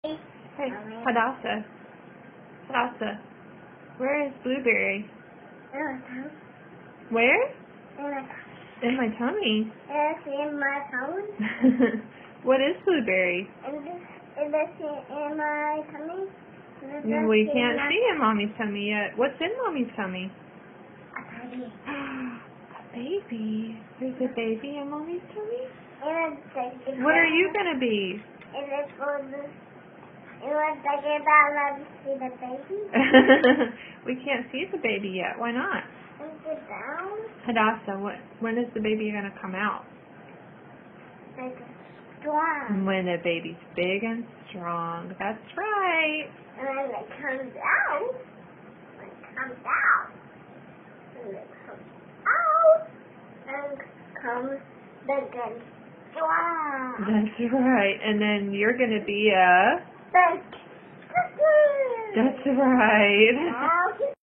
Hey, Hadassah. Hadassah. Where is Blueberry? Where? In my tummy. Yes, in my tummy. What is Blueberry? Is this in my tummy? We can't see in Mommy's tummy yet. What's in Mommy's tummy? A baby. A baby. There's a baby in Mommy's tummy? What are you going to be? Is it for this? You want to get out and see the baby? We can't see the baby yet. Why not? Is it down? Hadassah, when is the baby going to come out? Like strong. When the baby's big and strong. That's right. And when it comes out, and it comes big and strong. That's right. And then you're going to be a... That's That's right. Now